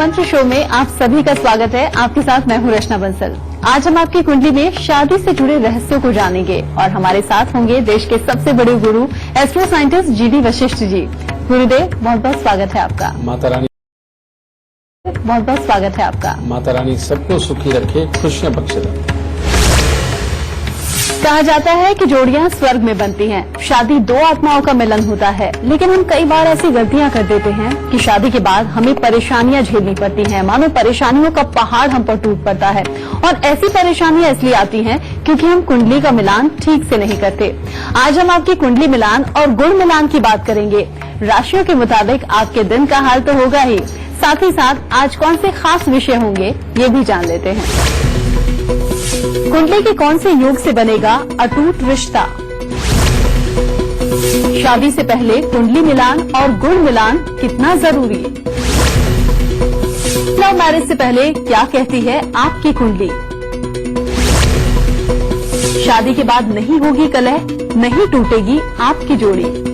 मंत्र शो में आप सभी का स्वागत है। आपके साथ मैं हूं रचना बंसल। आज हम आपकी कुंडली में शादी से जुड़े रहस्यों को जानेंगे और हमारे साथ होंगे देश के सबसे बड़े गुरु astro scientist GD Vashishtha ji. गुरुदेव, बहुत बहुत स्वागत है आपका। माता रानी बहुत बहुत स्वागत है आपका। माता रानी सबको सुखी रखे, खुशियां बख्शे रखे। कहा जाता है कि जोड़ियां स्वर्ग में बनती हैं। शादी दो आत्माओं का मिलन होता है, लेकिन हम कई बार ऐसी गलतियां कर देते हैं कि शादी के बाद हमें परेशानियां झेलनी पड़ती हैं। मानो परेशानियों का पहाड़ हम पर टूट पड़ता है और ऐसी परेशानियां इसलिए आती हैं क्योंकि हम कुंडली का मिलान ठीक से नहीं करते। आज हम आपकी कुंडली मिलान और गुण मिलान की बात करेंगे। राशियों के मुताबिक आपके दिन का हाल तो होगा ही, साथ ही साथ आज कौन से खास विषय होंगे ये भी जान लेते हैं। कुंडली के कौन से योग से बनेगा अटूट रिश्ता? शादी से पहले कुंडली मिलान और गुण मिलान कितना जरूरी? लव मैरिज से पहले क्या कहती है आपकी कुंडली? शादी के बाद नहीं होगी कलह, नहीं टूटेगी आपकी जोड़ी।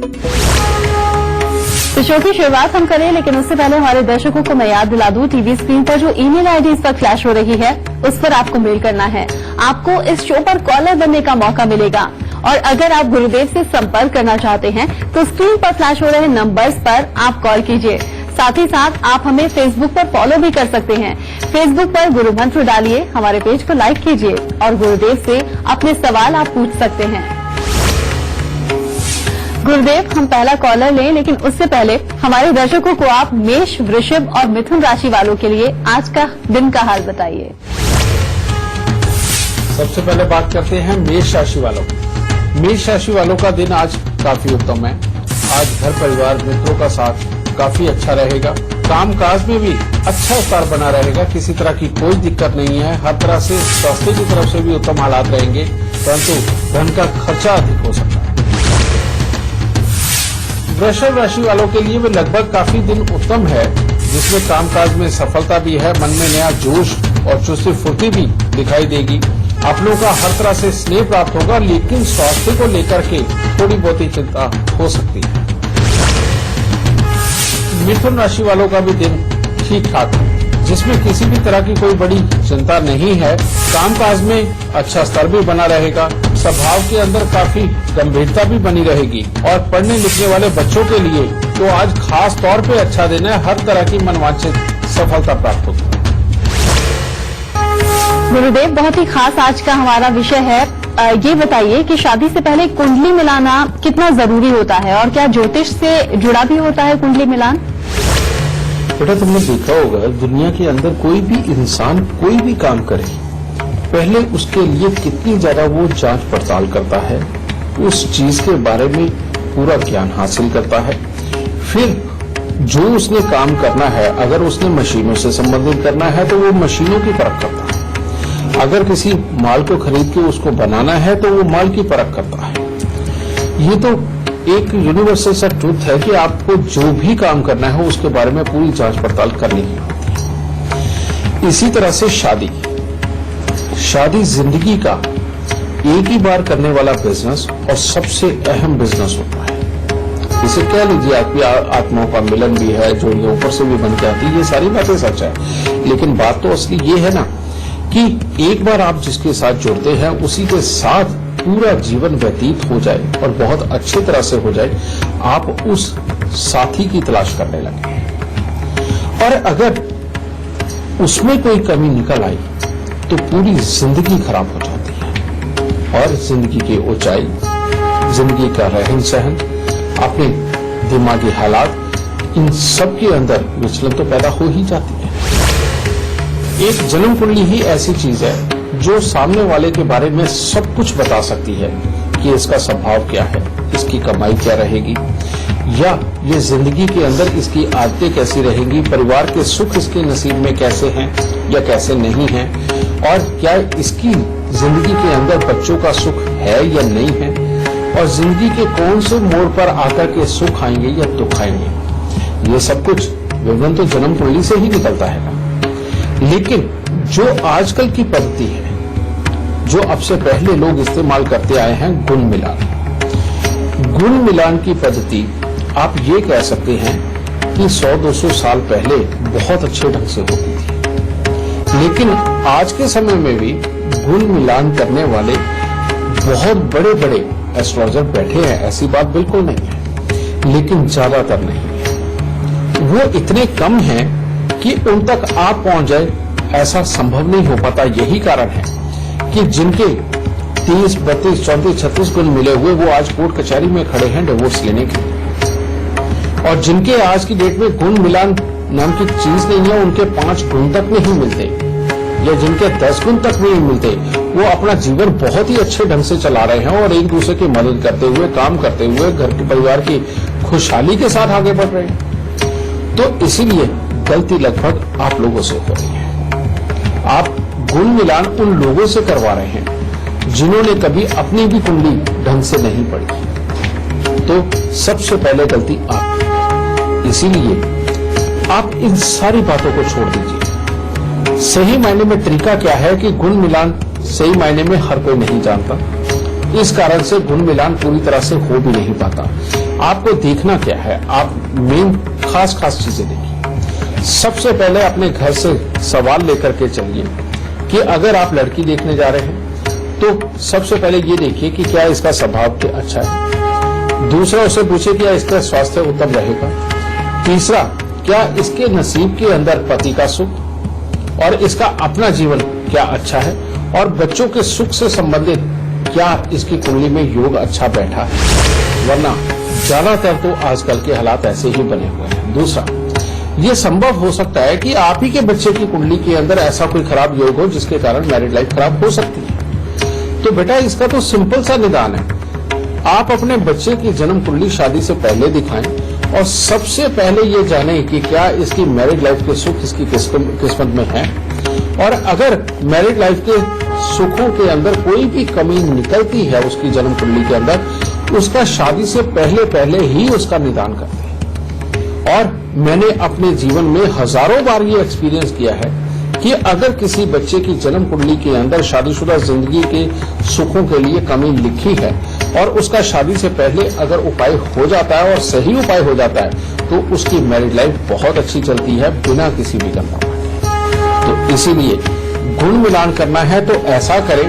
तो शो की शुरुआत हम करें, लेकिन उससे पहले हमारे दर्शकों को मैं याद दिला दूं, टीवी स्क्रीन पर जो ईमेल आईडी इस पर फ्लैश हो रही है उस पर आपको मेल करना है। आपको इस शो पर कॉलर बनने का मौका मिलेगा और अगर आप गुरुदेव से संपर्क करना चाहते हैं तो स्क्रीन पर फ्लैश हो रहे नंबर्स पर आप कॉल कीजिए। साथ ही साथ आप हमें फेसबुक पर फॉलो भी कर सकते हैं। फेसबुक पर गुरु मंत्र डालिए, हमारे पेज को लाइक कीजिए और गुरुदेव से अपने सवाल आप पूछ सकते हैं। गुरुदेव, हम पहला कॉलर लें, लेकिन उससे पहले हमारे दर्शकों को आप मेष, वृषभ और मिथुन राशि वालों के लिए आज का दिन का हाल बताइए। सबसे पहले बात करते हैं मेष राशि वालों। मेष राशि वालों का दिन आज काफी उत्तम है। आज घर परिवार मित्रों का साथ काफी अच्छा रहेगा। काम काज में भी अच्छा स्तर बना रहेगा। किसी तरह की कोई दिक्कत नहीं है। हर तरह से स्वास्थ्य की तरफ से भी उत्तम हालात रहेंगे, परंतु धन का खर्चा अधिक हो सकता है। वृषभ राशि वालों के लिए भी लगभग काफी दिन उत्तम है, जिसमें कामकाज में सफलता भी है। मन में नया जोश और चुस्ती फुर्ती भी दिखाई देगी। आप लोगों का हर तरह से स्नेह प्राप्त होगा, लेकिन स्वास्थ्य को लेकर के थोड़ी बहुत ही चिंता हो सकती है। मिथुन राशि वालों का भी दिन ठीक ठाक है, जिसमें किसी भी तरह की कोई बड़ी चिंता नहीं है। कामकाज में अच्छा स्तर भी बना रहेगा। स्वभाव के अंदर काफी गंभीरता भी बनी रहेगी और पढ़ने लिखने वाले बच्चों के लिए तो आज खास तौर पे अच्छा दिन है। हर तरह की मनवांछित सफलता प्राप्त होगी। गुरुदेव, बहुत ही खास आज का हमारा विषय है। ये बताइए कि शादी से पहले कुंडली मिलाना कितना जरूरी होता है और क्या ज्योतिष से जुड़ा भी होता है कुंडली मिलान? बेटा, तुमने देखा होगा दुनिया के अंदर कोई भी इंसान कोई भी काम करे, पहले उसके लिए कितनी ज्यादा वो जांच पड़ताल करता है, उस चीज के बारे में पूरा ज्ञान हासिल करता है। फिर जो उसने काम करना है, अगर उसने मशीनों से संबंधित करना है तो वो मशीनों की परख करता है। अगर किसी माल को खरीद के उसको बनाना है तो वो माल की परख करता है। ये तो एक यूनिवर्सल सा ट्रूथ है कि आपको जो भी काम करना है उसके बारे में पूरी जांच पड़ताल करनी ही होती है। इसी तरह से शादी जिंदगी का एक ही बार करने वाला बिजनेस और सबसे अहम बिजनेस होता है। इसे कह लीजिए आपकी आत्माओं का मिलन भी है, जोड़ियां ऊपर से भी बन के आती है। ये सारी बातें सच है, लेकिन बात तो असली ये है ना कि एक बार आप जिसके साथ जुड़ते हैं उसी के साथ पूरा जीवन व्यतीत हो जाए और बहुत अच्छी तरह से हो जाए। आप उस साथी की तलाश करने लगे और अगर उसमें कोई कमी निकल आई तो पूरी जिंदगी खराब हो जाती है। और जिंदगी की ऊंचाई, जिंदगी का रहन सहन, अपने दिमागी हालात, इन सब के अंदर विचलन तो पैदा हो ही जाती है। एक जन्म कुंडली ही ऐसी चीज है जो सामने वाले के बारे में सब कुछ बता सकती है कि इसका स्वभाव क्या है, इसकी कमाई क्या रहेगी, या ये जिंदगी के अंदर इसकी आदतें कैसी रहेंगी, परिवार के सुख इसके नसीब में कैसे हैं या कैसे नहीं हैं, और क्या इसकी जिंदगी के अंदर बच्चों का सुख है या नहीं है, और जिंदगी के कौन से मोड़ पर आकर के सुख आएंगे या दुख आएंगे। ये सब कुछ विवरण तो जन्म कुंडली से ही निकलता है। लेकिन जो आजकल की पद्धति है, जो अब से पहले लोग इस्तेमाल करते आए हैं, गुण मिलान। गुण मिलान की पद्धति आप ये कह सकते हैं कि 100-200 साल पहले बहुत अच्छे ढंग से होती थी, लेकिन आज के समय में भी गुण मिलान करने वाले बहुत बड़े बड़े एस्ट्रोलॉजर बैठे हैं, ऐसी बात बिल्कुल नहीं है, लेकिन ज्यादातर नहीं है। वो इतने कम हैं कि उन तक आप पहुंच जाए ऐसा संभव नहीं हो पाता। यही कारण है कि जिनके 30, 32, 34, 36 गुण मिले हुए वो आज कोर्ट कचहरी में खड़े हैं डिवोर्स लेने के लिए, और जिनके आज की डेट में गुण मिलान नाम की चीज नहीं है, उनके 5 गुण तक नहीं मिलते या जिनके 10 गुण तक नहीं मिलते, वो अपना जीवन बहुत ही अच्छे ढंग से चला रहे हैं और एक दूसरे की मदद करते हुए, काम करते हुए घर के परिवार की खुशहाली के साथ आगे बढ़ रहे हैं। तो इसीलिए गलती लगभग आप लोगों से हो रही है। आप गुण मिलान उन लोगों से करवा रहे हैं जिन्होंने कभी अपनी भी कुंडली ढंग से नहीं पढ़ी। तो सबसे पहले गलती आप, इसीलिए आप इन सारी बातों को छोड़ दीजिए। सही मायने में तरीका क्या है कि गुण मिलान सही मायने में हर कोई नहीं जानता, इस कारण से गुण मिलान पूरी तरह से हो भी नहीं पाता। आपको देखना क्या है, आप मेन खास चीजें देखिए। सबसे पहले अपने घर से सवाल लेकर के चलिए कि अगर आप लड़की देखने जा रहे हैं तो सबसे पहले ये देखिए कि क्या इसका स्वभाव अच्छा है। दूसरा, उसे पूछिए क्या इसका स्वास्थ्य उत्तम रहेगा। तीसरा, क्या इसके नसीब के अंदर पति का सुख और इसका अपना जीवन क्या अच्छा है, और बच्चों के सुख से संबंधित क्या इसकी कुंडली में योग अच्छा बैठा है। वरना ज्यादातर तो आजकल के हालात ऐसे ही बने हुए हैं। दूसरा, ये संभव हो सकता है कि आप ही के बच्चे की कुंडली के अंदर ऐसा कोई खराब योग हो जिसके कारण मैरिड लाइफ खराब हो सकती है। तो बेटा इसका तो सिंपल सा निदान है, आप अपने बच्चे की जन्म कुंडली शादी से पहले दिखाएं और सबसे पहले ये जानें कि क्या इसकी मैरिड लाइफ के सुख इसकी किस्मत में है, और अगर मैरिड लाइफ के सुखों के अंदर कोई भी कमी निकलती है उसकी जन्म कुंडली के अंदर, उसका शादी से पहले ही उसका निदान करते हैं। और मैंने अपने जीवन में हजारों बार ये एक्सपीरियंस किया है कि अगर किसी बच्चे की जन्म कुंडली के अंदर शादीशुदा जिंदगी के सुखों के लिए कमी लिखी है और उसका शादी से पहले अगर उपाय हो जाता है और सही उपाय हो जाता है तो उसकी मैरिड लाइफ बहुत अच्छी चलती है बिना किसी भी गंदा के। तो इसीलिए गुण मिलान करना है तो ऐसा करें,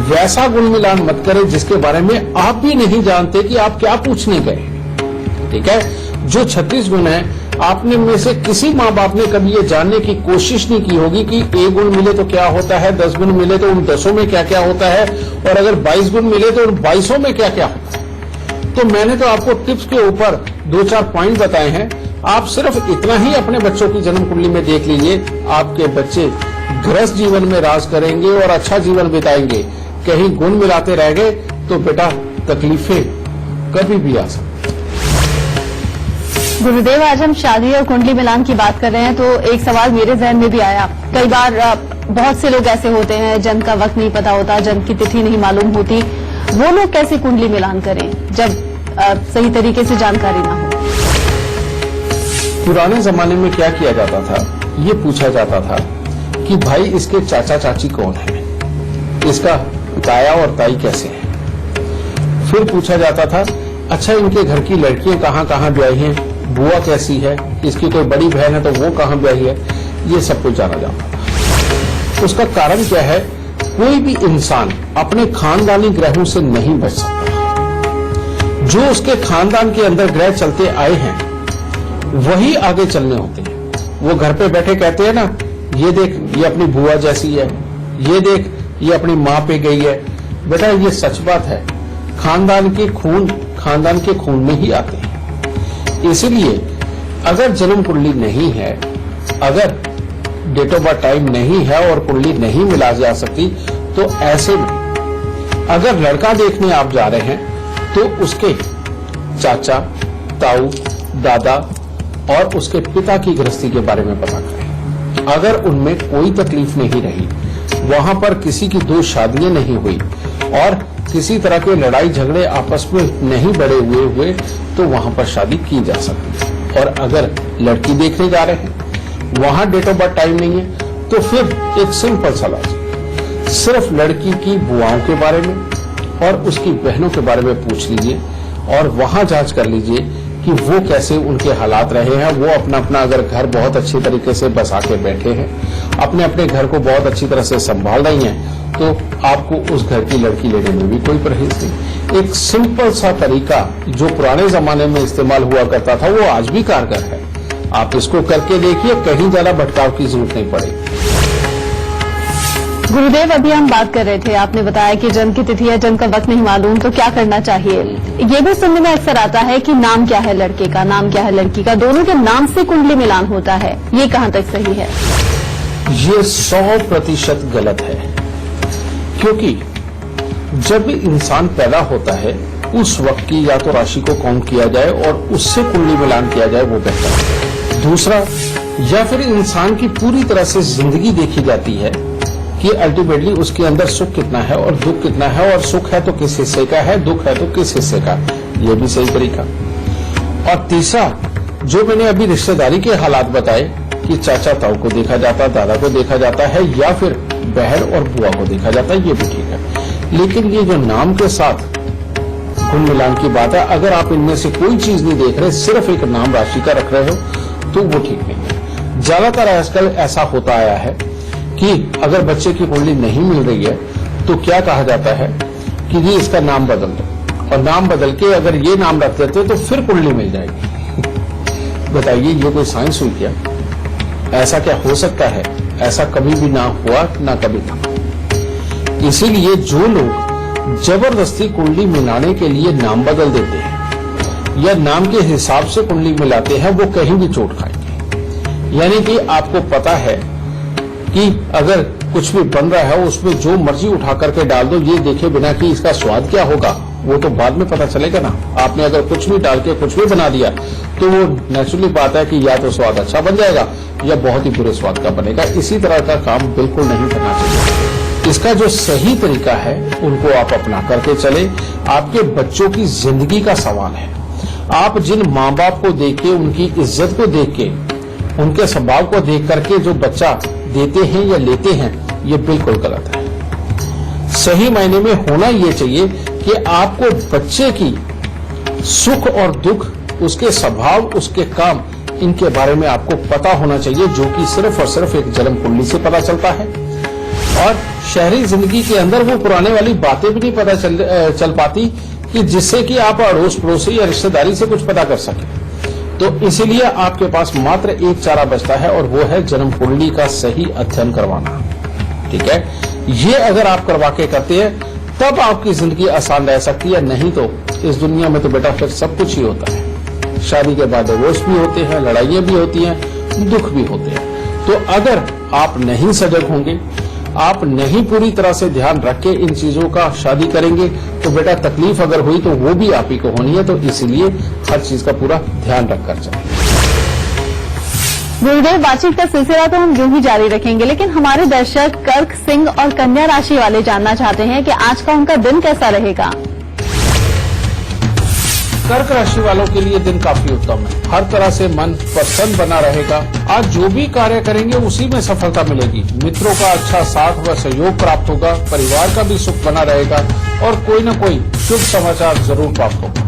वैसा गुण मिलान मत करें जिसके बारे में आप भी नहीं जानते कि आप क्या पूछने गए। ठीक है, जो 36 गुण है, आपने में से किसी माँ बाप ने कभी ये जानने की कोशिश नहीं की होगी कि A गुण मिले तो क्या होता है, 10 गुण मिले तो उन 10 में क्या क्या होता है, और अगर 22 गुण मिले तो उन 22 में क्या क्या होता है। तो मैंने तो आपको टिप्स के ऊपर 2-4 पॉइंट बताए हैं, आप सिर्फ इतना ही अपने बच्चों की जन्म कुंडली में देख लीजिए, आपके बच्चे गृहस्थ जीवन में राज करेंगे और अच्छा जीवन बिताएंगे। कहीं गुण मिलाते रह गए तो बेटा तकलीफें कभी भी आ सकती। गुरुदेव, आज हम शादी और कुंडली मिलान की बात कर रहे हैं तो एक सवाल मेरे जहन में भी आया। कई बार बहुत से लोग ऐसे होते हैं जन्म का वक्त नहीं पता होता, जन्म की तिथि नहीं मालूम होती, वो लोग कैसे कुंडली मिलान करें जब सही तरीके से जानकारी ना हो। पुराने जमाने में क्या किया जाता था, ये पूछा जाता था कि भाई इसके चाचा चाची कौन है, इसका ताया और ताई कैसे है। फिर पूछा जाता था अच्छा इनके घर की लड़कियां कहाँ कहाँ ब्याही हैं, बुआ कैसी है, इसकी कोई बड़ी बहन है तो वो कहाँ ब्याही है, ये सब कुछ जाना जाता था। उसका कारण क्या है, कोई भी इंसान अपने खानदानी ग्रहों से नहीं बच सकता। जो उसके खानदान के अंदर ग्रह चलते आए हैं वही आगे चलने होते हैं। वो घर पे बैठे कहते हैं ना, ये देख ये अपनी बुआ जैसी है, ये देख ये अपनी माँ पे गई है। बेटा ये सच बात है, खानदान के खून में ही आते हैं। इसलिए अगर जन्म कुंडली नहीं है, अगर डेट ऑफ बर्थ टाइम नहीं है और कुंडली नहीं मिला जा सकती, तो ऐसे में अगर लड़का देखने आप जा रहे हैं तो उसके चाचा, ताऊ, दादा और उसके पिता की गृहस्थी के बारे में पता करें। अगर उनमें कोई तकलीफ नहीं रही, वहां पर किसी की 2 शादियां नहीं हुई और किसी तरह के लड़ाई झगड़े आपस में नहीं बढ़े हुए तो वहां पर शादी की जा सकती है। और अगर लड़की देखने जा रहे हैं, वहां डेट ऑफ बर्थ टाइम नहीं है, तो फिर एक सिंपल सा लॉजिक, सिर्फ लड़की की बुआओं के बारे में और उसकी बहनों के बारे में पूछ लीजिए और वहां जांच कर लीजिए कि वो कैसे उनके हालात रहे हैं। वो अपना अपना अगर घर बहुत अच्छे तरीके से बसा के बैठे हैं, अपने अपने घर को बहुत अच्छी तरह से संभाल रही हैं, तो आपको उस घर की लड़की लेने में भी कोई परहेज नहीं। एक सिंपल सा तरीका जो पुराने जमाने में इस्तेमाल हुआ करता था, वो आज भी कारगर है। आप इसको करके देखिए, कहीं ज्यादा भटकाव की जरूरत नहीं पड़ेगी। गुरुदेव, अभी हम बात कर रहे थे, आपने बताया कि जन्म की तिथि या जन्म का वक्त नहीं मालूम तो क्या करना चाहिए। ये भी सुनने में अक्सर आता है कि नाम क्या है लड़के का, नाम क्या है लड़की का, दोनों के नाम से कुंडली मिलान होता है। ये कहां तक सही है? ये 100% गलत है, क्योंकि जब इंसान पैदा होता है उस वक्त की या तो राशि को काउंट किया जाए और उससे कुंडली मिलान किया जाए, वो बेहतर है। दूसरा, या फिर इंसान की पूरी तरह से जिंदगी देखी जाती है कि अल्टीमेटली उसके अंदर सुख कितना है और दुख कितना है, और सुख है तो किस हिस्से का है, दुख है तो किस हिस्से का। ये भी सही तरीका। और तीसरा, जो मैंने अभी रिश्तेदारी के हालात बताए कि चाचा ताऊ को देखा जाता, दादा को देखा जाता है, या फिर बहन और बुआ को देखा जाता है, ये भी ठीक है। लेकिन ये जो नाम के साथ गुण मिलान की बात है, अगर आप इनमें से कोई चीज नहीं देख रहे, सिर्फ एक नाम राशि का रख रहे हो, तो वो ठीक नहीं है। ज्यादातर आजकल ऐसा होता आया है कि अगर बच्चे की कुंडली नहीं मिल रही है तो क्या कहा जाता है कि जी इसका नाम बदल दो, और नाम बदल के अगर ये नाम रख देते तो फिर कुंडली मिल जाएगी। बताइए, ये कोई साइंस हुई क्या? ऐसा क्या हो सकता है? ऐसा कभी भी ना हुआ, ना कभी था। इसीलिए जो लोग जबरदस्ती कुंडली मिलाने के लिए नाम बदल देते हैं या नाम के हिसाब से कुंडली मिलाते हैं, वो कहीं भी चोट खाएंगे। यानी कि आपको पता है कि अगर कुछ भी बन रहा है उसमें जो मर्जी उठा करके डाल दो, ये देखे बिना कि इसका स्वाद क्या होगा, वो तो बाद में पता चलेगा ना। आपने अगर कुछ भी डाल के कुछ भी बना दिया तो वो नेचुरली बात है कि या तो स्वाद अच्छा बन जाएगा या बहुत ही बुरे स्वाद का बनेगा। इसी तरह का काम बिल्कुल नहीं करना चाहिए। इसका जो सही तरीका है उनको आप अपना करके चले। आपके बच्चों की जिंदगी का सवाल है। आप जिन माँ बाप को देख के, उनकी इज्जत को देख के, उनके स्वभाव को देख करके जो बच्चा देते हैं या लेते हैं, ये बिल्कुल गलत है। सही मायने में होना ये चाहिए कि आपको बच्चे की सुख और दुख, उसके स्वभाव, उसके काम, इनके बारे में आपको पता होना चाहिए, जो कि सिर्फ और सिर्फ एक जन्म कुंडली से पता चलता है। और शहरी जिंदगी के अंदर वो पुराने वाली बातें भी नहीं पता चल पाती कि जिससे कि आप अड़ोस पड़ोसी या रिश्तेदारी से कुछ पता कर सके। तो इसीलिए आपके पास मात्र एक चारा बचता है, और वो है जन्म कुंडली का सही अध्ययन करवाना। ठीक है, ये अगर आप करवा के करते हैं तब आपकी जिंदगी आसान रह सकती है। नहीं तो इस दुनिया में तो बेटा फिर सब कुछ ही होता है। शादी के बाद डिवोर्स भी होते हैं, लड़ाइयां भी होती हैं, दुख भी होते हैं। तो अगर आप नहीं सजग होंगे, आप नहीं पूरी तरह से ध्यान रख के इन चीजों का शादी करेंगे, तो बेटा तकलीफ अगर हुई तो वो भी आप ही को होनी है। तो इसलिए हर चीज का पूरा ध्यान रखकर चलें। गुरुदेव, बातचीत का सिलसिला तो हम यूं ही जारी रखेंगे, लेकिन हमारे दर्शक कर्क, सिंह और कन्या राशि वाले जानना चाहते हैं कि आज का उनका दिन कैसा रहेगा। कर्क राशि वालों के लिए दिन काफी उत्तम है। हर तरह से मन प्रसन्न बना रहेगा। आज जो भी कार्य करेंगे उसी में सफलता मिलेगी। मित्रों का अच्छा साथ व सहयोग प्राप्त होगा। परिवार का भी सुख बना रहेगा और कोई न कोई शुभ समाचार जरूर प्राप्त होगा।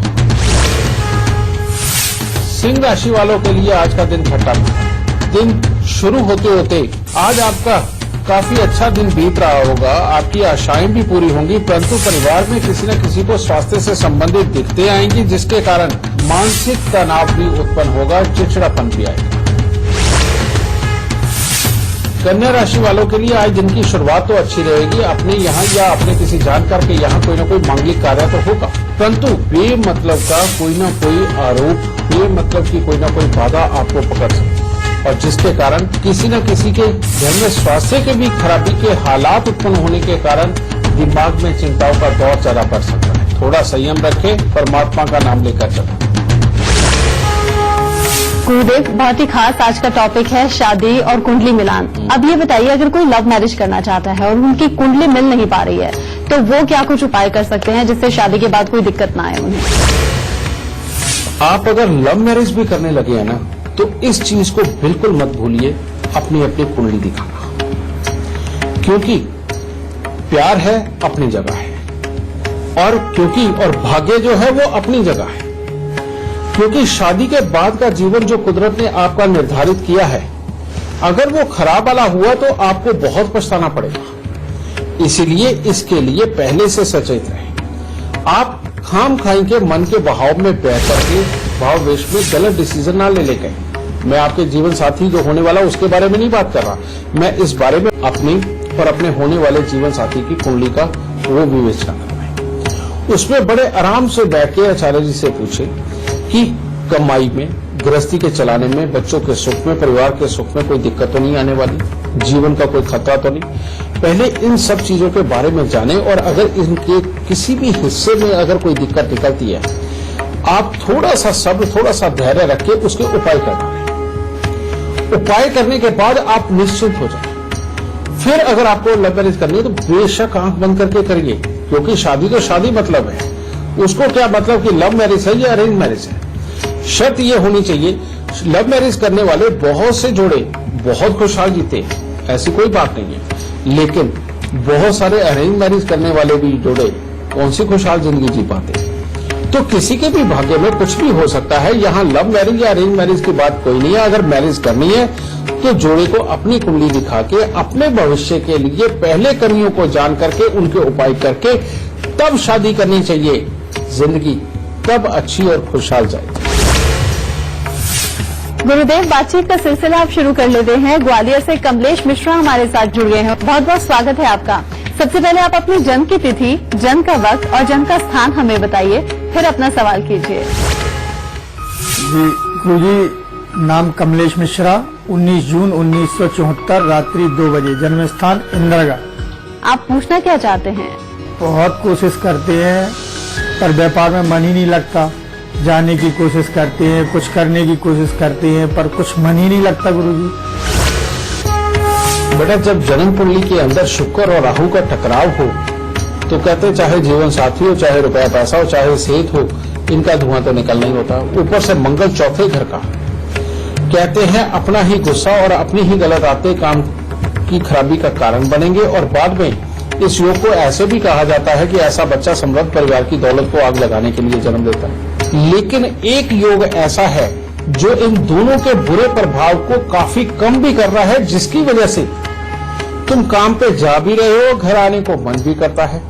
सिंह राशि वालों के लिए आज का दिन खट्टा है। दिन शुरू होते होते आज आपका काफी अच्छा दिन बीत रहा होगा। आपकी आशाएं भी पूरी होंगी, परंतु परिवार में किसी न किसी को स्वास्थ्य से संबंधित दिक्कतें आएंगी, जिसके कारण मानसिक तनाव भी उत्पन्न होगा, चिड़चिड़ापन भी आएगा। कन्या राशि वालों के लिए आज दिन की शुरुआत तो अच्छी रहेगी। अपने यहाँ या अपने किसी जानकार के यहाँ कोई न कोई मांगलिक कार्य तो होगा, परंतु बेमतलब का कोई न कोई आरोप, बेमतलब की कोई न कोई बाधा आपको पकड़ सकती है, और जिसके कारण किसी न किसी के घर में स्वास्थ्य के भी खराबी के हालात उत्पन्न होने के कारण दिमाग में चिंताओं का दौर ज्यादा बढ़ सकता है। थोड़ा संयम रखें, परमात्मा का नाम लेकर चलें। गुरुदेव, बहुत ही खास आज का टॉपिक है शादी और कुंडली मिलान। अब ये बताइए, अगर कोई लव मैरिज करना चाहता है और उनकी कुंडली मिल नहीं पा रही है, तो वो क्या कुछ उपाय कर सकते हैं जिससे शादी के बाद कोई दिक्कत ना आए उन्हें? आप अगर लव मैरिज भी करने लगे हैं ना, तो इस चीज को बिल्कुल मत भूलिए, अपनी अपनी कुंडली दिखाना, क्योंकि प्यार है अपनी जगह है, और भाग्य जो है वो अपनी जगह है। क्योंकि शादी के बाद का जीवन जो कुदरत ने आपका निर्धारित किया है, अगर वो खराब वाला हुआ तो आपको बहुत पछताना पड़ेगा। इसीलिए इसके लिए पहले से सचेत रहें। आप खाम खाई के मन के बहाव में बह करके भाव वेश में गलत डिसीजन ना ले लेके। मैं आपके जीवन साथी जो होने वाला उसके बारे में नहीं बात कर रहा, मैं इस बारे में अपनी और अपने होने वाले जीवन साथी की कुंडली का वो विवेचना कर रहे हैं। उसमें बड़े आराम से बैठ के आचार्य जी से पूछे कि कमाई में, गृहस्थी के चलाने में, बच्चों के सुख में, परिवार के सुख में कोई दिक्कत तो नहीं आने वाली, जीवन का कोई खतरा तो नहीं। पहले इन सब चीजों के बारे में जाने और अगर इनके किसी भी हिस्से में अगर कोई दिक्कत निकलती है, आप थोड़ा सा सब्र, थोड़ा सा धैर्य रख के उसके उपाय करना है। उपाय करने के बाद आप निश्चिंत हो जाए। फिर अगर आपको लव मैरिज करनी है तो बेशक आंख बंद करके करिए, क्योंकि शादी तो शादी मतलब है। उसको क्या मतलब कि लव मैरिज है या अरेंज मैरिज है। शर्त ये होनी चाहिए, लव मैरिज करने वाले बहुत से जोड़े बहुत खुशहाल जीते हैं, ऐसी कोई बात नहीं है। लेकिन बहुत सारे अरेंज मैरिज करने वाले भी जोड़े कौन सी खुशहाल जिंदगी जी पाते हैं। तो किसी के भी भाग्य में कुछ भी हो सकता है। यहाँ लव मैरिज या अरेंज मैरिज की बात कोई नहीं है। अगर मैरिज करनी है तो जोड़े को अपनी कुंडली दिखा के अपने भविष्य के लिए पहले कमियों को जान करके उनके उपाय करके तब शादी करनी चाहिए। जिंदगी तब अच्छी और खुशहाल जाएगी। गुरुदेव, बातचीत का सिलसिला आप शुरू कर लेते हैं। ग्वालियर से कमलेश मिश्रा हमारे साथ जुड़ गए हैं। बहुत बहुत स्वागत है आपका। सबसे पहले आप अपनी जन्म की तिथि, जन्म का वक्त और जन्म का स्थान हमें बताइए, फिर अपना सवाल कीजिए। जी गुरुजी, नाम कमलेश मिश्रा, 19 जून 1974 रात्रि 2 बजे, जन्म स्थान इंदिरागढ़। आप पूछना क्या चाहते हैं? बहुत कोशिश करते हैं पर व्यापार में मन ही नहीं लगता। जाने की कोशिश करते हैं, कुछ करने की कोशिश करते हैं पर कुछ मन ही नहीं लगता गुरुजी। बेटा, जब जन्म कुंडली के अंदर शुक्र और राहु का टकराव हो तो कहते चाहे जीवन साथी हो, चाहे रुपया पैसा हो, चाहे सेहत हो, इनका धुआं तो निकलना ही होता। ऊपर से मंगल चौथे घर का, कहते हैं अपना ही गुस्सा और अपनी ही गलत आदतें काम की खराबी का कारण बनेंगे। और बाद में इस योग को ऐसे भी कहा जाता है कि ऐसा बच्चा समृद्ध परिवार की दौलत को आग लगाने के लिए जन्म लेता है। लेकिन एक योग ऐसा है जो इन दोनों के बुरे प्रभाव को काफी कम भी कर रहा है, जिसकी वजह से तुम काम पे जा भी रहे हो, घर आने को मन भी करता है।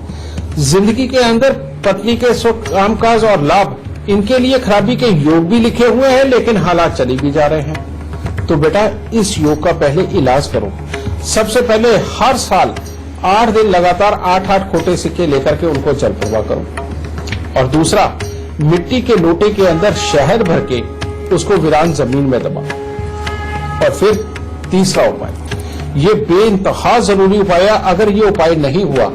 जिंदगी के अंदर पत्नी के सुख, कामकाज और लाभ, इनके लिए खराबी के योग भी लिखे हुए हैं, लेकिन हालात चली भी जा रहे हैं। तो बेटा, इस योग का पहले इलाज करो। सबसे पहले हर साल 8 दिन लगातार 8-8 खोटे सिक्के लेकर के उनको जल प्रवाह करो। और दूसरा, मिट्टी के लोटे के अंदर शहद भर के उसको वीरान जमीन में दबाओ। और फिर तीसरा उपाय, ये बेइंतहा जरूरी उपाय है। अगर ये उपाय नहीं हुआ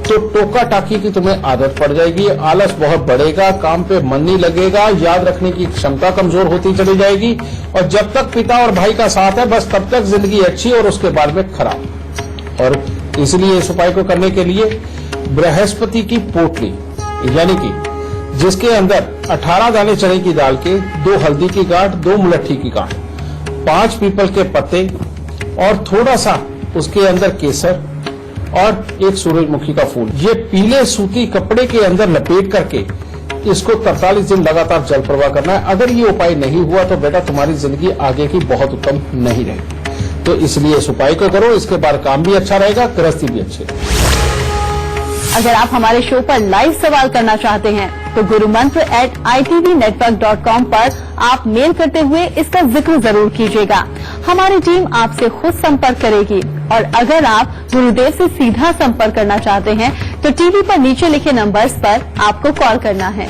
तो टोका टाकी की तुम्हें आदत पड़ जाएगी, आलस बहुत बढ़ेगा, काम पे मन नहीं लगेगा, याद रखने की क्षमता कमजोर होती चली जाएगी। और जब तक पिता और भाई का साथ है, बस तब तक जिंदगी अच्छी और उसके बाद में खराब। और इसलिए इस उपाय को करने के लिए बृहस्पति की पोटली, यानी कि जिसके अंदर 18 दाने चने की दाल के, 2 हल्दी की गांठ, 2 मुलट्ठी की गांठ, 5 पीपल के पत्ते और थोड़ा सा उसके अंदर केसर और 1 सूरजमुखी का फूल, ये पीले सूती कपड़े के अंदर लपेट करके इसको 43 दिन लगातार जल प्रवाह करना है। अगर ये उपाय नहीं हुआ तो बेटा तुम्हारी जिंदगी आगे की बहुत उत्तम नहीं रहेगी। तो इसलिए इस उपाय को करो, इसके बाद काम भी अच्छा रहेगा, गृहस्थी भी अच्छी रहेगी। अगर आप हमारे शो पर लाइव सवाल करना चाहते हैं तो gurumantra@itvnetwork.com पर आप मेल करते हुए इसका जिक्र जरूर कीजिएगा। हमारी टीम आपसे खुद संपर्क करेगी। और अगर आप गुरुदेव से सीधा संपर्क करना चाहते हैं तो टीवी पर नीचे लिखे नंबर्स पर आपको कॉल करना है।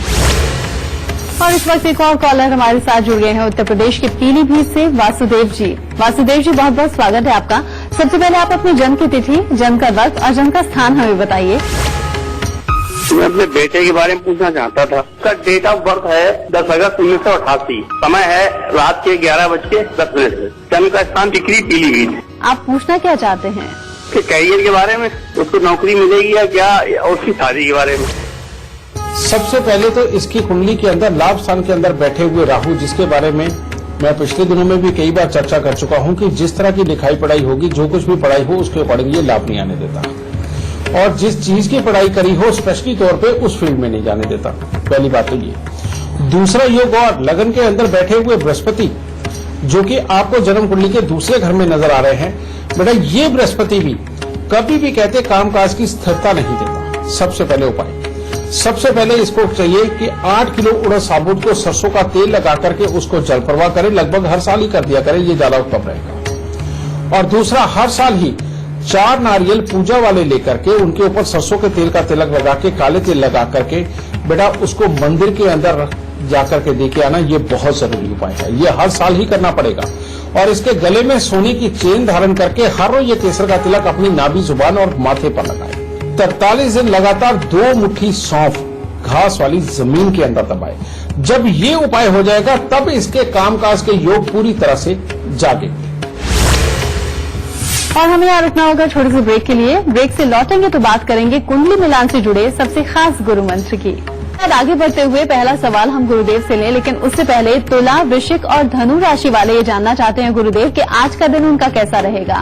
और इस वक्त एक और कॉलर हमारे साथ जुड़ गए हैं उत्तर प्रदेश के पीलीभीत से वासुदेव जी। वासुदेव जी, बहुत बहुत स्वागत है आपका। सबसे पहले आप अपनी जन्म की तिथि, जन्म का वक्त और जन्म का स्थान हमें बताइए। मैं अपने बेटे के बारे में पूछना चाहता था। उसका डेट ऑफ बर्थ है 10 अगस्त 1988, समय है रात के 11:10 से, जन्म का स्थान टिकरी पीलीभीत। आप पूछना क्या चाहते हैं? उसके कैरियर के बारे में, उसको नौकरी मिलेगी या क्या, और उसकी शादी के बारे में। सबसे पहले तो इसकी कुंडली के अंदर लाभ स्थान के अंदर बैठे हुए राहु, जिसके बारे में मैं पिछले दिनों में भी कई बार चर्चा कर चुका हूं कि जिस तरह की लिखाई पढ़ाई होगी, जो कुछ भी पढ़ाई हो उसके अकॉर्डिंग ये लाभ नहीं आने देता। और जिस चीज की पढ़ाई करी हो स्पेशली तौर पे उस फील्ड में नहीं जाने देता। पहली बात तो ये। दूसरा योग और लगन के अंदर बैठे हुए बृहस्पति, जो कि आपको जन्म कुंडली के दूसरे घर में नजर आ रहे हैं। बेटा ये बृहस्पति भी कभी भी कहते कामकाज की स्थिरता नहीं देता। सबसे पहले उपाय, सबसे पहले इसको चाहिए कि 8 किलो उड़द साबुत को सरसों का तेल लगा करके उसको जल प्रवाह करें। लगभग हर साल ही कर दिया करें, ये ज्यादा उत्तम रहेगा। और दूसरा, हर साल ही 4 नारियल पूजा वाले लेकर के उनके ऊपर सरसों के तेल का तिलक लगा के, काले तेल लगा करके बेटा उसको मंदिर के अंदर जाकर के देके आना, ये बहुत जरूरी उपाय है। ये हर साल ही करना पड़ेगा। और इसके गले में सोने की चेन धारण करके हर रोज ये केसर का तिलक अपनी नाभि, जुबान और माथे पर लगाए। 43 दिन लगातार 2 मुट्ठी सौंफ घास वाली जमीन के अंदर दबाए। जब ये उपाय हो जाएगा तब इसके कामकाज के योग पूरी तरह से जागेंगे। और हमें यहाँ रुकना होगा छोटे से ब्रेक के लिए। ब्रेक से लौटेंगे तो बात करेंगे कुंडली मिलान से जुड़े सबसे खास गुरु मंत्र की। आगे बढ़ते हुए पहला सवाल हम गुरुदेव से लें, लेकिन उससे पहले तुला, वृश्चिक और धनु राशि वाले ये जानना चाहते हैं गुरुदेव कि आज का दिन उनका कैसा रहेगा।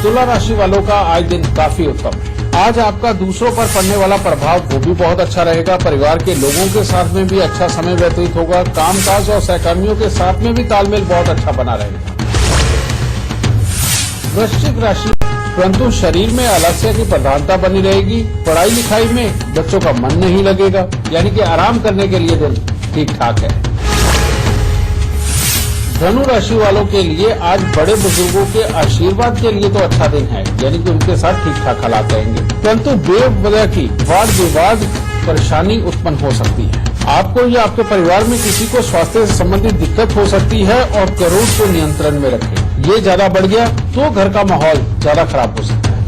तुला राशि वालों का आज दिन काफी उत्तम है। आज आपका दूसरों पर पड़ने वाला प्रभाव वो भी बहुत अच्छा रहेगा। परिवार के लोगों के साथ में भी अच्छा समय व्यतीत होगा। कामकाज और सहकर्मियों के साथ में भी तालमेल बहुत अच्छा बना रहेगा। वृश्चिक राशि, परंतु शरीर में आलस्य की प्रधानता बनी रहेगी। पढ़ाई लिखाई में बच्चों का मन नहीं लगेगा, यानी कि आराम करने के लिए दिन ठीक ठाक है। धनु राशि वालों के लिए आज बड़े बुजुर्गों के आशीर्वाद के लिए तो अच्छा दिन है, यानी कि उनके साथ ठीक ठाक हालात रहेंगे। परंतु बेवजह की वाद विवाद परेशानी उत्पन्न हो सकती है। आपको या आपके परिवार में किसी को स्वास्थ्य से संबंधित दिक्कत हो सकती है और क्रोध को नियंत्रण में रखें। ये ज्यादा बढ़ गया तो घर का माहौल ज्यादा खराब हो सकता है।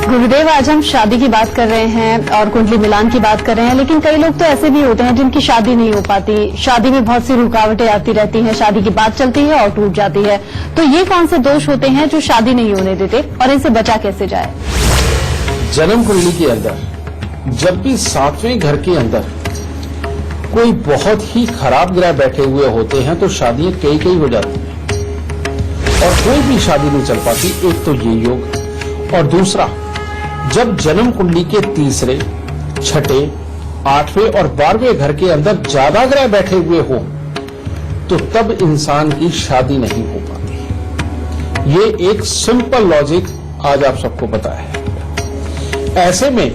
गुरुदेव, आज हम शादी की बात कर रहे हैं और कुंडली मिलान की बात कर रहे हैं, लेकिन कई लोग तो ऐसे भी होते हैं जिनकी शादी नहीं हो पाती। शादी में बहुत सी रुकावटें आती रहती हैं, शादी की बात चलती है और टूट जाती है। तो ये कौन से दोष होते हैं जो शादी नहीं होने देते और इनसे बचा कैसे जाए? जन्म कुंडली के अंदर जब भी 7वें घर के अंदर कोई बहुत ही खराब ग्रह बैठे हुए होते हैं तो शादियां कई हो जाती हैं और कोई भी शादी नहीं चल पाती। एक तो ये योग, और दूसरा जब जन्म कुंडली के तीसरे, छठे, 8वें और 12वें घर के अंदर ज्यादा ग्रह बैठे हुए हो तो तब इंसान की शादी नहीं हो पाती। ये एक सिंपल लॉजिक आज आप सबको पता है। ऐसे में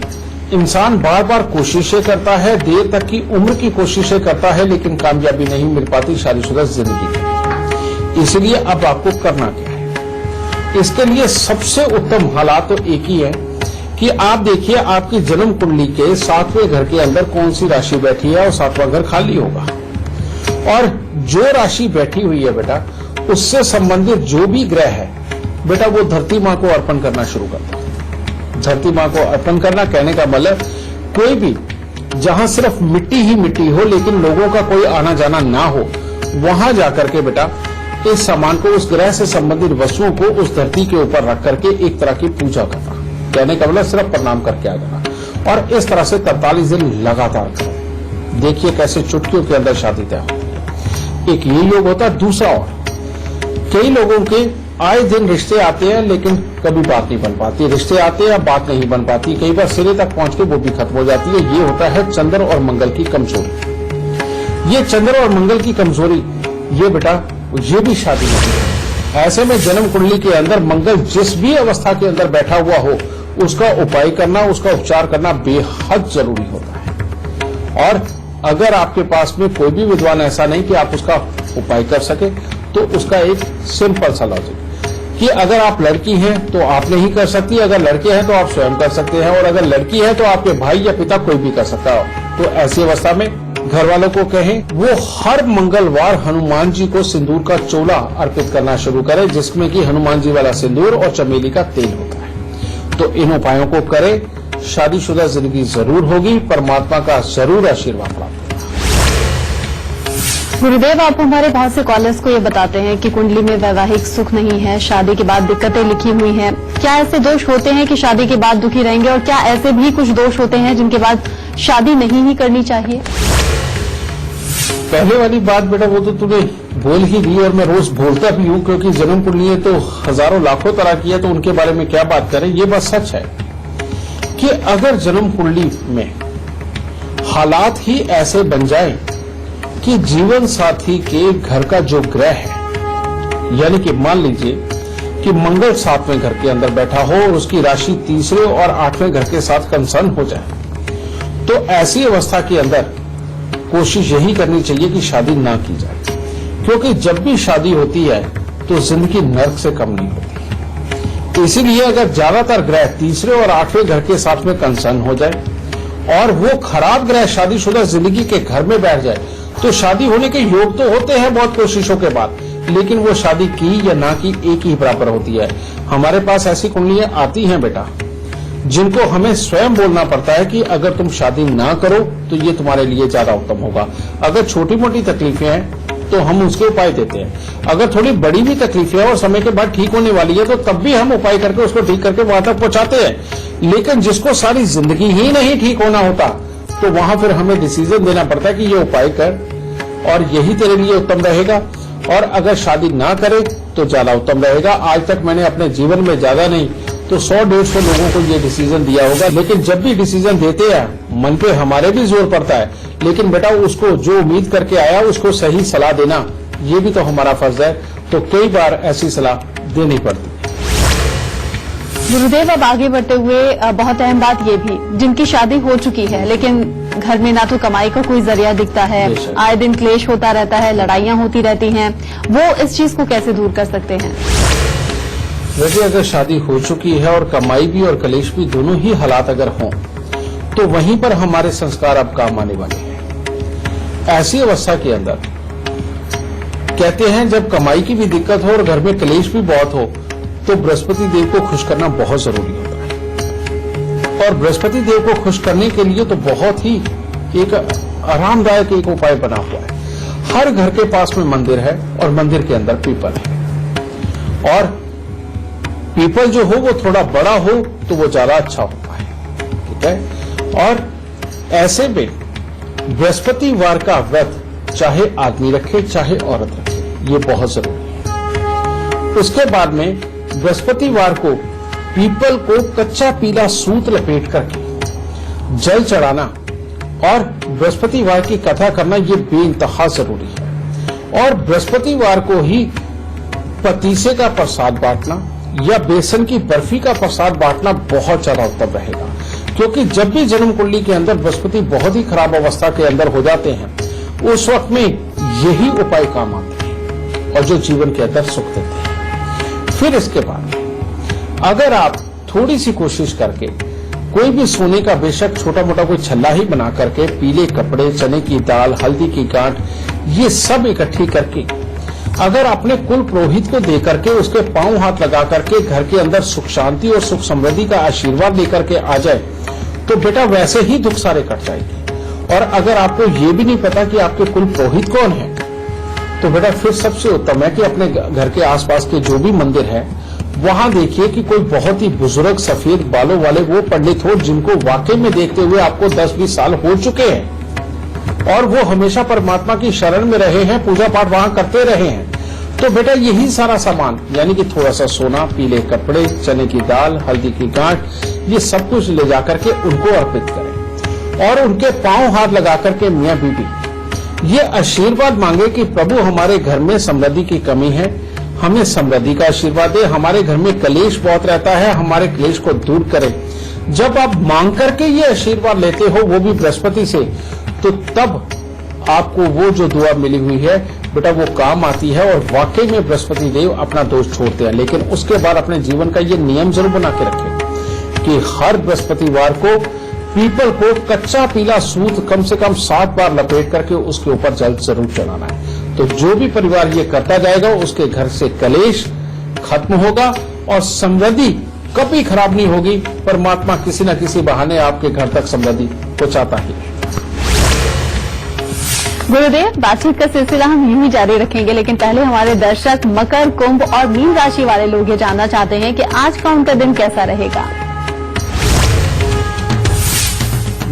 इंसान बार बार कोशिशें करता है, देर तक की उम्र की कोशिशें करता है, लेकिन कामयाबी नहीं मिल पाती शादीशुदा जिंदगी में। इसलिए अब आपको करना क्या है? इसके लिए सबसे उत्तम हालात तो एक ही है कि आप देखिए आपकी जन्म कुंडली के 7वें घर के अंदर कौन सी राशि बैठी है और 7वां घर खाली होगा। और जो राशि बैठी हुई है बेटा, उससे संबंधित जो भी ग्रह है बेटा, वो धरती माँ को अर्पण करना शुरू करता है। धरती माँ को अर्पण करना कहने का मतलब कोई भी जहां सिर्फ मिट्टी ही मिट्टी हो लेकिन लोगों का कोई आना जाना ना हो, वहां जाकर के बेटा इस सामान को, उस ग्रह से संबंधित वस्तुओं को उस धरती के ऊपर रख करके एक तरह की पूजा करना। कहने का मतलब सिर्फ प्रणाम करके आ जाना और इस तरह से 43 दिन लगातार करो। देखिए कैसे चुटकियों के अंदर शादी तय हो। एक ये योग होता है। दूसरा, और कई लोगों के आए दिन रिश्ते आते हैं लेकिन कभी बात नहीं बन पाती। रिश्ते आते हैं, बात नहीं बन पाती, कई बार सिरे तक पहुंच के वो भी खत्म हो जाती है। ये होता है चंद्र और मंगल की कमजोरी। ये चंद्र और मंगल की कमजोरी, ये बेटा ये भी शादी नहीं है। ऐसे में जन्म कुंडली के अंदर मंगल जिस भी अवस्था के अंदर बैठा हुआ हो, उसका उपाय करना, उसका उपचार करना बेहद जरूरी होता है। और अगर आपके पास में कोई भी विद्वान ऐसा नहीं कि आप उसका उपाय कर सके, तो उसका एक सिंपल सा लॉजिक कि अगर आप लड़की हैं तो आप नहीं कर सकती, अगर लड़के हैं तो आप स्वयं कर सकते हैं, और अगर लड़की है तो आपके भाई या पिता कोई भी कर सकता हो। तो ऐसी अवस्था में घर वालों को कहें वो हर मंगलवार हनुमान जी को सिंदूर का चोला अर्पित करना शुरू करें, जिसमें कि हनुमान जी वाला सिंदूर और चमेली का तेल होता है। तो इन उपायों को करें, शादीशुदा जिंदगी जरूर होगी, परमात्मा का जरूर आशीर्वाद प्राप्त होगा। गुरुदेव, आप हमारे बहुत से कॉलर्स को ये बताते हैं कि कुंडली में वैवाहिक सुख नहीं है, शादी के बाद दिक्कतें लिखी हुई हैं। क्या ऐसे दोष होते हैं कि शादी के बाद दुखी रहेंगे, और क्या ऐसे भी कुछ दोष होते हैं जिनके बाद शादी नहीं ही करनी चाहिए? पहले वाली बात बेटा वो तो तूने बोल ही दी और मैं रोज बोलता भी हूँ, क्योंकि जन्म कुंडली तो हजारों लाखों तरह की है, तो उनके बारे में क्या बात करें। ये बात सच है कि अगर जन्म कुंडली में हालात ही ऐसे बन जाए कि जीवन साथी के घर का जो ग्रह है, यानी कि मान लीजिए कि मंगल 7वें घर के अंदर बैठा हो और उसकी राशि तीसरे और 8वें घर के साथ कंसर्न हो जाए, तो ऐसी अवस्था के अंदर कोशिश यही करनी चाहिए कि शादी ना की जाए, क्योंकि जब भी शादी होती है तो जिंदगी नर्क से कम नहीं होती। तो इसीलिए अगर ज्यादातर ग्रह तीसरे और 8वें घर के साथ में कंसर्न हो जाए और वो खराब ग्रह शादीशुदा जिंदगी के घर में बैठ जाए, तो शादी होने के योग तो होते हैं बहुत कोशिशों के बाद, लेकिन वो शादी की या ना की एक ही बराबर होती है। हमारे पास ऐसी कुंडलियां आती हैं बेटा, जिनको हमें स्वयं बोलना पड़ता है कि अगर तुम शादी ना करो तो ये तुम्हारे लिए ज्यादा उत्तम होगा। अगर छोटी मोटी तकलीफें हैं तो हम उसके उपाय देते हैं, अगर थोड़ी बड़ी भी तकलीफें हैं और समय के बाद ठीक होने वाली है तो तब भी हम उपाय करके उसको ठीक करके वहां तक पहुंचाते हैं। लेकिन जिसको सारी जिंदगी ही नहीं ठीक होना होता, तो वहां फिर हमें डिसीजन देना पड़ता है कि ये उपाय कर और यही तेरे लिए उत्तम रहेगा, और अगर शादी ना करे तो ज्यादा उत्तम रहेगा। आज तक मैंने अपने जीवन में ज्यादा नहीं तो 100-150 लोगों को ये डिसीजन दिया होगा, लेकिन जब भी डिसीजन देते हैं मन पे हमारे भी जोर पड़ता है, लेकिन बेटा उसको जो उम्मीद करके आया उसको सही सलाह देना ये भी तो हमारा फर्ज है। तो कई बार ऐसी सलाह देनी पड़ती है। गुरुदेव, अब आगे बढ़ते हुए बहुत अहम बात ये भी, जिनकी शादी हो चुकी है लेकिन घर में ना तो कमाई का कोई जरिया दिखता है, आए दिन क्लेश होता रहता है, लड़ाइयां होती रहती हैं, वो इस चीज को कैसे दूर कर सकते हैं? वैसे अगर शादी हो चुकी है और कमाई भी और कलेश भी दोनों ही हालात अगर हों, तो वहीं पर हमारे संस्कार अब काम आने वाले हैं। ऐसी अवस्था के अंदर कहते हैं जब कमाई की भी दिक्कत हो और घर में कलेश भी बहुत हो, तो बृहस्पति देव को खुश करना बहुत जरूरी होता है। और बृहस्पति देव को खुश करने के लिए तो बहुत ही एक आरामदायक एक उपाय बना हुआ है। हर घर के पास में मंदिर है और मंदिर के अंदर पीपल है, और पीपल जो हो वो थोड़ा बड़ा हो तो वो ज्यादा अच्छा होता है, ठीक है। और ऐसे में बृहस्पतिवार का व्रत चाहे आदमी रखे चाहे औरत रखे, ये बहुत जरूरी है। उसके बाद में बृहस्पतिवार को पीपल को कच्चा पीला सूत लपेट करके जल चढ़ाना और बृहस्पतिवार की कथा करना, ये बेइंतहा जरूरी है। और बृहस्पतिवार को ही पतीसे का प्रसाद बांटना या बेसन की बर्फी का प्रसाद बांटना बहुत ज्यादा उत्तम रहेगा, क्योंकि जब भी जन्म कुंडली के अंदर बृहस्पति बहुत ही खराब अवस्था के अंदर हो जाते हैं, उस वक्त में यही उपाय काम आते हैं और जो जीवन के अंदर सुख देते हैं। फिर इसके बाद अगर आप थोड़ी सी कोशिश करके कोई भी सोने का बेशक छोटा मोटा कोई छल्ला ही बना करके पीले कपड़े, चने की दाल, हल्दी की गांठ, ये सब इकट्ठी करके अगर अपने कुल पुरोहित को दे करके उसके पांव हाथ लगा करके घर के अंदर सुख शांति और सुख समृद्धि का आशीर्वाद लेकर के आ जाए, तो बेटा वैसे ही दुख सारे कट जाएंगे। और अगर आपको ये भी नहीं पता कि आपके कुल पुरोहित कौन है, तो बेटा फिर सबसे उत्तम है कि अपने घर के आसपास के जो भी मंदिर है वहां देखिए कि कोई बहुत ही बुजुर्ग सफेद बालों वाले वो पंडित हो जिनको वाकई में देखते हुए आपको 10-20 साल हो चुके हैं और वो हमेशा परमात्मा की शरण में रहे हैं, पूजा पाठ वहां करते रहे हैं। तो बेटा यही सारा सामान यानी कि थोड़ा सा सोना, पीले कपड़े, चने की दाल, हल्दी की गांठ, ये सब कुछ ले जाकर के उनको अर्पित करें और उनके पांव हाथ लगा करके मियां बीबी ये आशीर्वाद मांगे कि प्रभु हमारे घर में समृद्धि की कमी है, हमें समृद्धि का आशीर्वाद दे, हमारे घर में कलेश बहुत रहता है, हमारे क्लेश को दूर करें। जब आप मांग करके ये आशीर्वाद लेते हो वो भी बृहस्पति से, तो तब आपको वो जो दुआ मिली हुई है बेटा वो काम आती है और वाकई में बृहस्पति देव अपना दोष छोड़ते हैं। लेकिन उसके बाद अपने जीवन का ये नियम जरूर बना के रखें कि हर बृहस्पतिवार को पीपल को कच्चा पीला सूत कम से कम 7 बार लपेट करके उसके ऊपर जल जरूर चढ़ाना है। तो जो भी परिवार ये करता जाएगा उसके घर से कलेश खत्म होगा और समृद्धि कभी खराब नहीं होगी। परमात्मा किसी न किसी बहाने आपके घर तक समृद्धि पहुंचाता ही है। गुरुदेव, बातचीत का सिलसिला हम यूं ही जारी रखेंगे, लेकिन पहले हमारे दर्शक मकर, कुंभ और मीन राशि वाले लोग ये जानना चाहते हैं कि आज का उनका दिन कैसा रहेगा।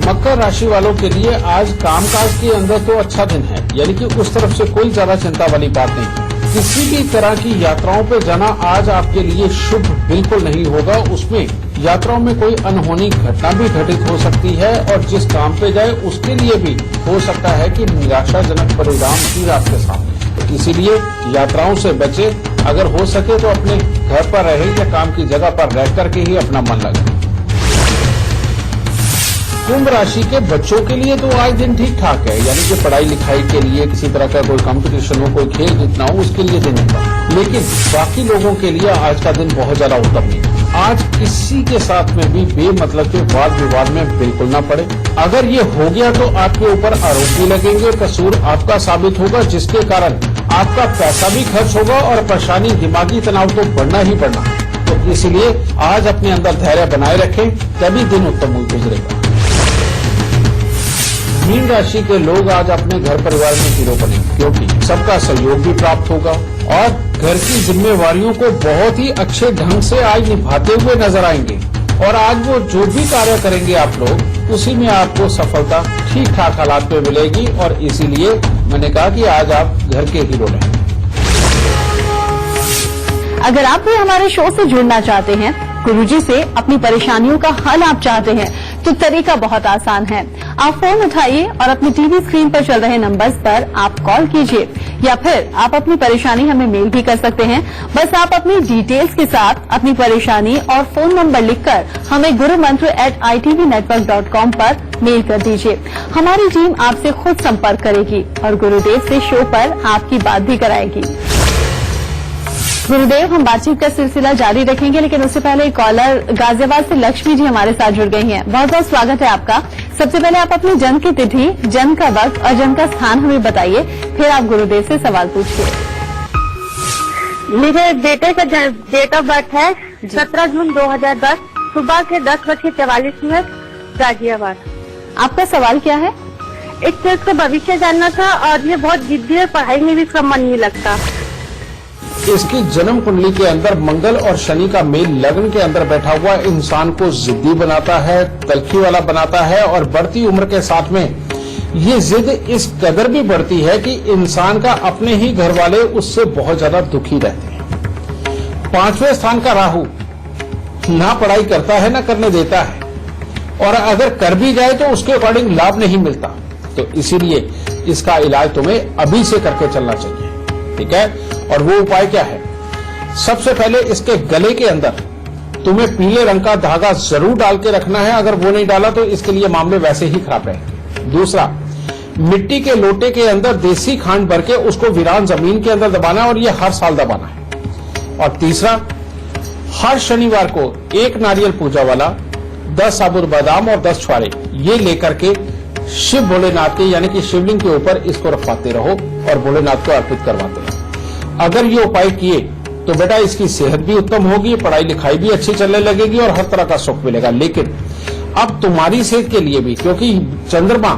मकर राशि वालों के लिए आज कामकाज के अंदर तो अच्छा दिन है, यानी कि उस तरफ से कोई ज्यादा चिंता वाली बात नहीं है। किसी भी तरह की यात्राओं पे जाना आज आपके लिए शुभ बिल्कुल नहीं होगा। उसमें यात्राओं में कोई अनहोनी घटना भी घटित हो सकती है और जिस काम पे जाए उसके लिए भी हो सकता है कि निराशाजनक परिणाम भी आपके सामने। तो इसीलिए यात्राओं से बचे। अगर हो सके तो अपने घर पर रहे या काम की जगह पर रह करके ही अपना मन लगाए। कुंभ राशि के बच्चों के लिए तो आज दिन ठीक ठाक है, यानी कि पढ़ाई लिखाई के लिए किसी तरह का कोई कंपटीशन हो, कोई खेल जीतना हो, उसके लिए दिन होगा। लेकिन बाकी लोगों के लिए आज का दिन बहुत ज्यादा उत्तम नहीं। आज किसी के साथ में भी बेमतलब के वाद विवाद में बिल्कुल ना पड़े। अगर ये हो गया तो आपके ऊपर आरोप भी लगेंगे, कसूर आपका साबित होगा, जिसके कारण आपका पैसा भी खर्च होगा और परेशानी, दिमागी तनाव तो बढ़ना ही बढ़ना। तो इसलिए आज अपने अंदर धैर्य बनाए रखें, तभी दिन उत्तम गुजरेगा। मीन राशि के लोग आज अपने घर परिवार में हीरो बने, क्योंकि सबका सहयोग भी प्राप्त होगा और घर की जिम्मेवारियों को बहुत ही अच्छे ढंग से आज निभाते हुए नजर आएंगे। और आज वो जो भी कार्य करेंगे आप लोग, उसी में आपको सफलता ठीक ठाक हालात में मिलेगी। और इसीलिए मैंने कहा कि आज आप घर के हीरो रहें। अगर आप भी हमारे शो से जुड़ना चाहते हैं, गुरुजी से अपनी परेशानियों का हल आप चाहते हैं, तो तरीका बहुत आसान है। आप फोन उठाइए और अपनी टीवी स्क्रीन पर चल रहे नंबर्स पर आप कॉल कीजिए, या फिर आप अपनी परेशानी हमें मेल भी कर सकते हैं। बस आप अपनी डिटेल्स के साथ अपनी परेशानी और फोन नंबर लिखकर हमें gurumantra@itvnetwork.com पर मेल कर दीजिए। हमारी टीम आपसे खुद संपर्क करेगी और गुरुदेव से शो पर आपकी बात भी कराएगी। गुरुदेव, हम बातचीत का सिलसिला जारी रखेंगे, लेकिन उससे पहले कॉलर गाजियाबाद से लक्ष्मी जी हमारे साथ जुड़ गई हैं। बहुत बहुत स्वागत है आपका। सबसे पहले आप अपनी जन्म की तिथि, जन्म का वक्त और जन्म का स्थान हमें बताइए, फिर आप गुरुदेव से सवाल पूछिए। मेरे बेटे का डेट ऑफ बर्थ है 17 जून 2010, सुबह के 10:44 गाजियाबाद। आपका सवाल क्या है? एक तो इसका भविष्य जानना था और ये बहुत जिद्दी है, पढ़ाई में भी इसका मन नहीं लगता। इसकी जन्म कुंडली के अंदर मंगल और शनि का मेल लग्न के अंदर बैठा हुआ इंसान को जिद्दी बनाता है, तलखी वाला बनाता है और बढ़ती उम्र के साथ में ये जिद इस कदर भी बढ़ती है कि इंसान का अपने ही घर वाले उससे बहुत ज्यादा दुखी रहते हैं। 5वें स्थान का राहु ना पढ़ाई करता है ना करने देता है, और अगर कर भी जाए तो उसके अकॉर्डिंग लाभ नहीं मिलता। तो इसीलिए इसका इलाज तुम्हें अभी से करके चलना चाहिए, ठीक है। और वो उपाय क्या है? सबसे पहले इसके गले के अंदर तुम्हें पीले रंग का धागा जरूर डाल के रखना है। अगर वो नहीं डाला तो इसके लिए मामले वैसे ही खराब रहेंगे। दूसरा, मिट्टी के लोटे के अंदर देसी खांड भर के उसको वीरान जमीन के अंदर दबाना है और ये हर साल दबाना है। और तीसरा, हर शनिवार को एक नारियल पूजा वाला 10 साबुत बादाम और 10 छुआरे ये लेकर के शिव भोलेनाथ के यानी कि शिवलिंग के ऊपर इसको रखवाते रहो और भोलेनाथ को अर्पित करवाते रहो। अगर ये उपाय किए तो बेटा इसकी सेहत भी उत्तम होगी, पढ़ाई लिखाई भी अच्छी चलने लगेगी और हर तरह का सुख मिलेगा। लेकिन अब तुम्हारी सेहत के लिए भी, क्योंकि चंद्रमा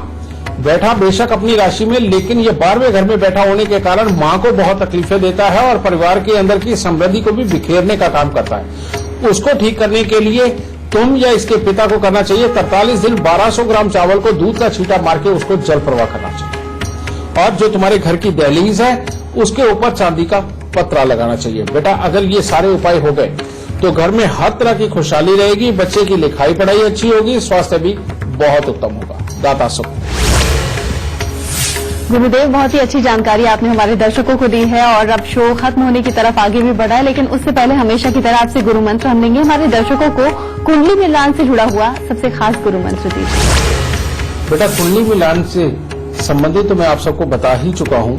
बैठा बेशक अपनी राशि में, लेकिन ये 12वें घर में बैठा होने के कारण माँ को बहुत तकलीफें देता है और परिवार के अंदर की समृद्धि को भी बिखेरने का काम करता है। उसको ठीक करने के लिए तुम या इसके पिता को करना चाहिए 43 दिन 1200 ग्राम चावल को दूध का छींटा मार के उसको जल प्रवाह करना चाहिए। और जो तुम्हारे घर की दहलीज है उसके ऊपर चांदी का पत्रा लगाना चाहिए। बेटा अगर ये सारे उपाय हो गए तो घर में हर तरह की खुशहाली रहेगी, बच्चे की लिखाई पढ़ाई अच्छी होगी, स्वास्थ्य भी बहुत उत्तम होगा। दाता सुख। गुरुदेव, बहुत ही अच्छी जानकारी आपने हमारे दर्शकों को दी है और अब शो खत्म होने की तरफ आगे भी बढ़ा है, लेकिन उससे पहले हमेशा की तरह आपसे गुरु मंत्र हम लेंगे। हमारे दर्शकों को कुंडली मिलान से जुड़ा हुआ सबसे खास गुरु मंत्र दीजिए। बेटा कुंडली मिलान से संबंधित तो मैं आप सबको बता ही चुका हूं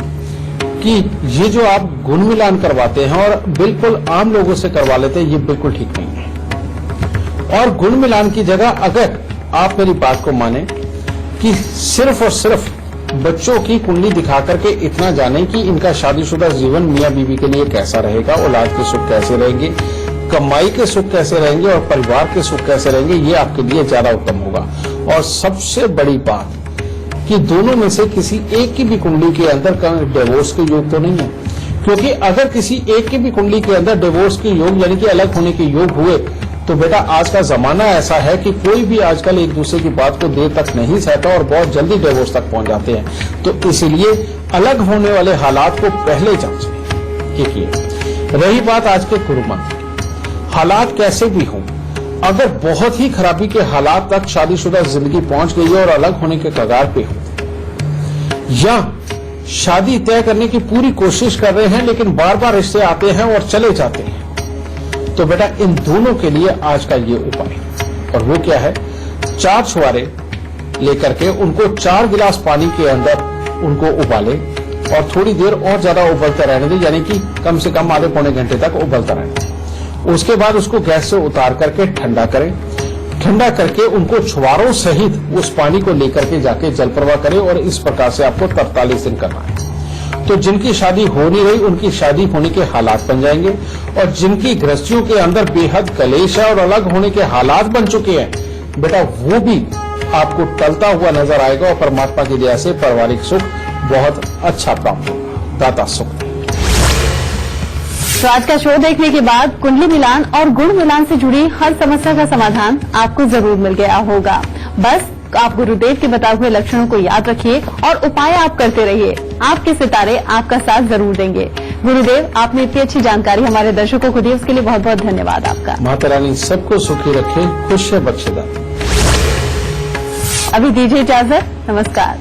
कि ये जो आप गुण मिलान करवाते हैं और बिल्कुल आम लोगों से करवा लेते हैं, ये बिल्कुल ठीक नहीं है। और गुण मिलान की जगह अगर आप मेरी बात को माने कि सिर्फ और सिर्फ बच्चों की कुंडली दिखा करके इतना जाने कि इनका शादीशुदा जीवन मियां बीवी के लिए कैसा रहेगा, औलाद के सुख कैसे रहेंगे, कमाई के सुख कैसे रहेंगे और परिवार के सुख कैसे रहेंगे, ये आपके लिए ज्यादा उत्तम होगा। और सबसे बड़ी बात कि दोनों में से किसी एक की भी कुंडली के अंदर डिवोर्स के योग तो नहीं है, क्योंकि अगर किसी एक की भी कुंडली के अंदर डिवोर्स के योग यानी कि अलग होने के योग हुए तो बेटा आज का जमाना ऐसा है कि कोई भी आजकल एक दूसरे की बात को देर तक नहीं सहता और बहुत जल्दी डिवोर्स तक पहुंच जाते हैं। तो इसीलिए अलग होने वाले हालात को पहले जांचें, ये किए। रही बात आज के कुरुब मंत्र, हालात कैसे भी हों, अगर बहुत ही खराबी के हालात तक शादीशुदा जिंदगी पहुंच गई है और अलग होने के कगार पे हो, या शादी तय करने की पूरी कोशिश कर रहे हैं लेकिन बार बार रिश्ते आते हैं और चले जाते हैं, तो बेटा इन दोनों के लिए आज का ये उपाय, और वो क्या है, 4 छुहारे लेकर के उनको 4 गिलास पानी के अंदर उनको उबाले और थोड़ी देर और ज्यादा उबलते रहने दें, यानी कि कम से कम आधे पौने घंटे तक उबलता रहना। उसके बाद उसको गैस से उतार करके ठंडा करें, ठंडा करके उनको छुहारों सहित उस पानी को लेकर के जाके जल प्रवाह करें, और इस प्रकार से आपको 43 दिन करना है। तो जिनकी शादी हो नहीं रही उनकी शादी होने के हालात बन जाएंगे, और जिनकी गृहस्थियों के अंदर बेहद कलेश है और अलग होने के हालात बन चुके हैं, बेटा वो भी आपको टलता हुआ नजर आएगा, और परमात्मा की दया से पारिवारिक सुख बहुत अच्छा प्राप्त होगा। दाता सुख। तो आज का शो देखने के बाद कुंडली मिलान और गुण मिलान से जुड़ी हर समस्या का समाधान आपको जरूर मिल गया होगा। बस आप गुरुदेव के बताए हुए लक्षणों को याद रखिए और उपाय आप करते रहिए। आपके सितारे आपका साथ जरूर देंगे। गुरुदेव, आपने इतनी अच्छी जानकारी हमारे दर्शकों को दी, उसके लिए बहुत बहुत धन्यवाद आपका। माता रानी सबको सुखी रखे, खुशियां बख्शेदा। अभी दीजिए इजाजत, नमस्कार।